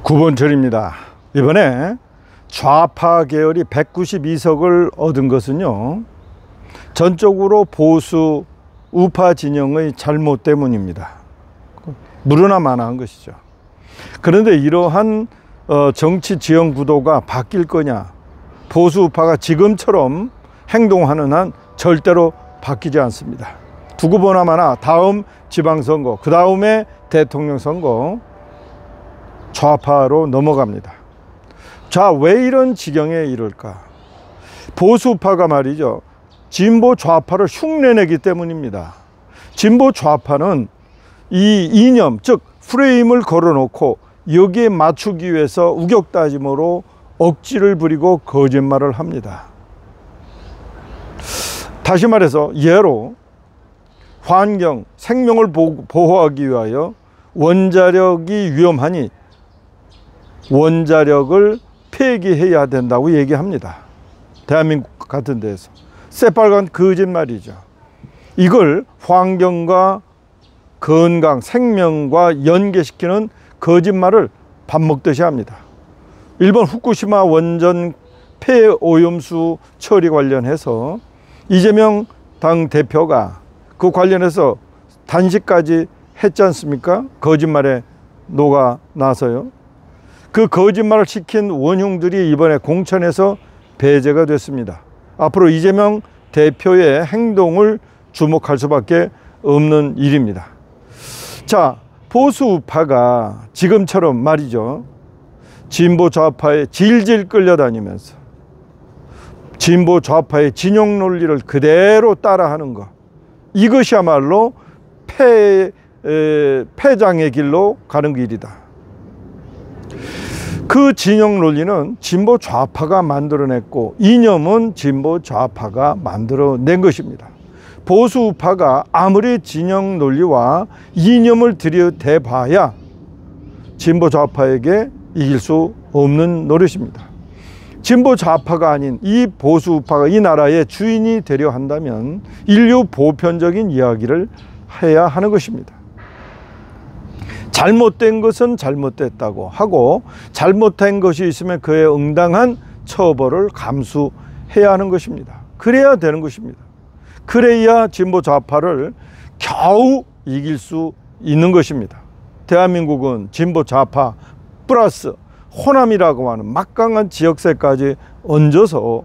9번철입니다. 이번에 좌파 계열이 192석을 얻은 것은요, 전적으로 보수 우파 진영의 잘못 때문입니다. 무르나 만한 것이죠. 그런데 이러한 정치 지형 구도가 바뀔 거냐, 보수 우파가 지금처럼 행동하는 한 절대로 바뀌지 않습니다. 두고 보나마나 다음 지방선거, 그 다음에 대통령 선거 좌파로 넘어갑니다. 자, 왜 이런 지경에 이를까? 보수 우파가 말이죠, 진보 좌파를 흉내내기 때문입니다. 진보 좌파는 이 이념, 즉 프레임을 걸어놓고 여기에 맞추기 위해서 우격다짐으로 억지를 부리고 거짓말을 합니다. 다시 말해서 예로 환경, 생명을 보호하기 위하여 원자력이 위험하니 원자력을 폐기해야 된다고 얘기합니다. 대한민국 같은 데에서 새빨간 거짓말이죠. 이걸 환경과 건강, 생명과 연계시키는 거짓말을 밥 먹듯이 합니다. 일본 후쿠시마 원전 폐오염수 처리 관련해서 이재명 당 대표가 그 관련해서 단식까지 했지 않습니까? 거짓말에 녹아 나서요. 그 거짓말을 시킨 원흉들이 이번에 공천에서 배제가 됐습니다. 앞으로 이재명 대표의 행동을 주목할 수밖에 없는 일입니다. 자, 보수 우파가 지금처럼 말이죠, 진보 좌파에 질질 끌려다니면서 진보 좌파의 진영 논리를 그대로 따라하는 것, 이것이야말로 패장의 길로 가는 길이다. 그 진영 논리는 진보 좌파가 만들어냈고 이념은 진보 좌파가 만들어낸 것입니다. 보수 우파가 아무리 진영 논리와 이념을 들여대봐야 진보 좌파에게 이길 수 없는 노릇입니다. 진보 좌파가 아닌 이 보수 우파가 이 나라의 주인이 되려 한다면 인류 보편적인 이야기를 해야 하는 것입니다. 잘못된 것은 잘못됐다고 하고 잘못된 것이 있으면 그에 응당한 처벌을 감수해야 하는 것입니다. 그래야 되는 것입니다. 그래야 진보 좌파를 겨우 이길 수 있는 것입니다. 대한민국은 진보 좌파 플러스 호남이라고 하는 막강한 지역세까지 얹어서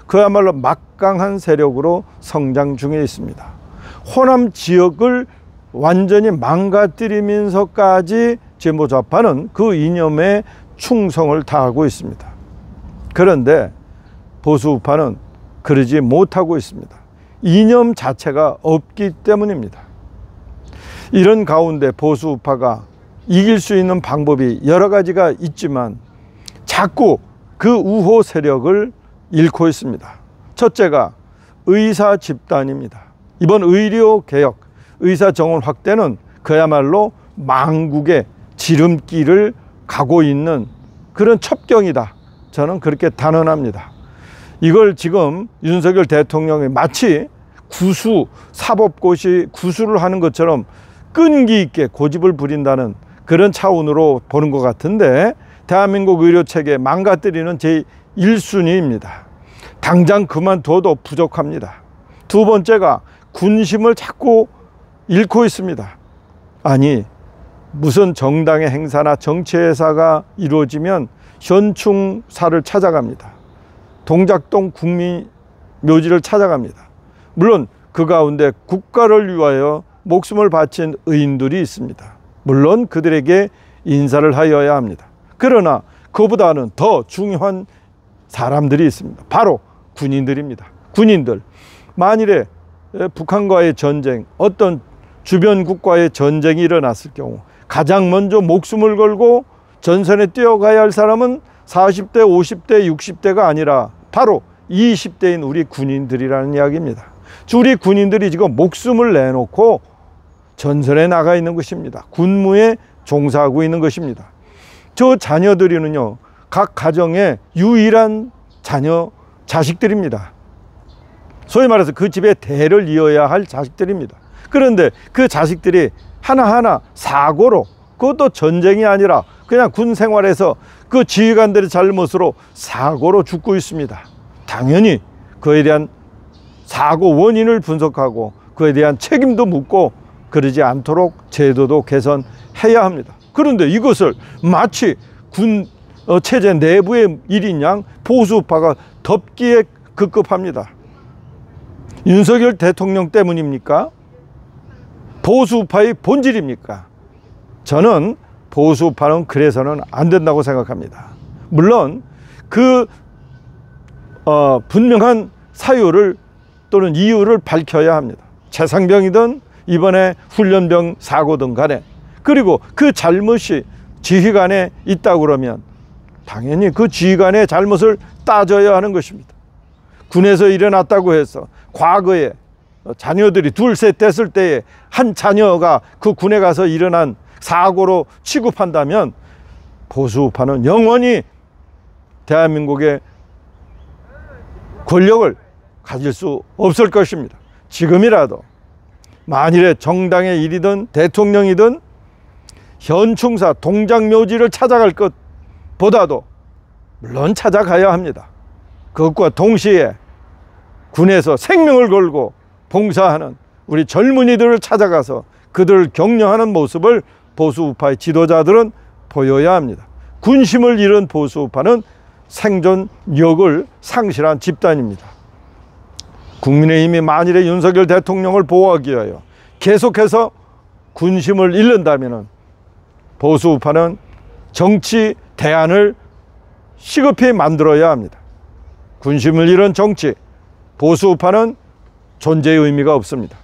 그야말로 막강한 세력으로 성장 중에 있습니다. 호남 지역을 완전히 망가뜨리면서까지 진보 좌파는 그 이념에 충성을 다하고 있습니다. 그런데 보수 우파는 그러지 못하고 있습니다. 이념 자체가 없기 때문입니다. 이런 가운데 보수 우파가 이길 수 있는 방법이 여러 가지가 있지만 자꾸 그 우호 세력을 잃고 있습니다. 첫째가 의사 집단입니다. 이번 의료개혁, 의사정원 확대는 그야말로 망국의 지름길을 가고 있는 그런 첩경이다. 저는 그렇게 단언합니다. 이걸 지금 윤석열 대통령이 마치 사법고시 구수를 하는 것처럼 끈기 있게 고집을 부린다는 그런 차원으로 보는 것 같은데, 대한민국 의료체계 망가뜨리는 제1순위입니다. 당장 그만둬도 부족합니다. 두 번째가 군심을 자꾸 잃고 있습니다. 아니, 무슨 정당의 행사나 정치회사가 이루어지면 현충사를 찾아갑니다. 동작동 국민묘지를 찾아갑니다. 물론 그 가운데 국가를 위하여 목숨을 바친 의인들이 있습니다. 물론 그들에게 인사를 하여야 합니다. 그러나 그보다는 더 중요한 사람들이 있습니다. 바로 군인들입니다. 군인들, 만일에 북한과의 전쟁, 어떤 주변 국가의 전쟁이 일어났을 경우 가장 먼저 목숨을 걸고 전선에 뛰어가야 할 사람은 40대, 50대, 60대가 아니라 바로 20대인 우리 군인들이라는 이야기입니다. 우리 군인들이 지금 목숨을 내놓고 전선에 나가 있는 것입니다. 군무에 종사하고 있는 것입니다. 저 자녀들이는요, 각 가정의 유일한 자식들입니다. 소위 말해서 그 집의 대를 이어야 할 자식들입니다. 그런데 그 자식들이 하나하나 사고로, 그것도 전쟁이 아니라 그냥 군 생활에서 그 지휘관들의 잘못으로 사고로 죽고 있습니다. 당연히 그에 대한 사고 원인을 분석하고 그에 대한 책임도 묻고 그러지 않도록 제도도 개선해야 합니다. 그런데 이것을 마치 군 체제 내부의 일인 양 보수파가 덮기에 급급합니다. 윤석열 대통령 때문입니까? 보수파의 본질입니까? 저는 보수파는 그래서는 안 된다고 생각합니다. 물론 그 분명한 사유를 또는 이유를 밝혀야 합니다. 최상병이든 이번에 훈련병 사고든 간에, 그리고 그 잘못이 지휘관에 있다고 그러면 당연히 그 지휘관의 잘못을 따져야 하는 것입니다. 군에서 일어났다고 해서 과거에 자녀들이 둘, 셋 됐을 때에 한 자녀가 그 군에 가서 일어난 사고로 취급한다면 보수파는 영원히 대한민국의 권력을 가질 수 없을 것입니다. 지금이라도 만일에 정당의 일이든 대통령이든 현충사 동장묘지를 찾아갈 것보다도 물론 찾아가야 합니다. 그것과 동시에 군에서 생명을 걸고 봉사하는 우리 젊은이들을 찾아가서 그들을 격려하는 모습을 보수우파의 지도자들은 보여야 합니다. 군심을 잃은 보수우파는 생존력을 상실한 집단입니다. 국민의힘이 만일에 윤석열 대통령을 보호하기 위하여 계속해서 군심을 잃는다면 보수우파는 정치 대안을 시급히 만들어야 합니다. 군심을 잃은 정치, 보수우파는 존재의 의미가 없습니다.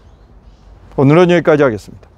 오늘은 여기까지 하겠습니다.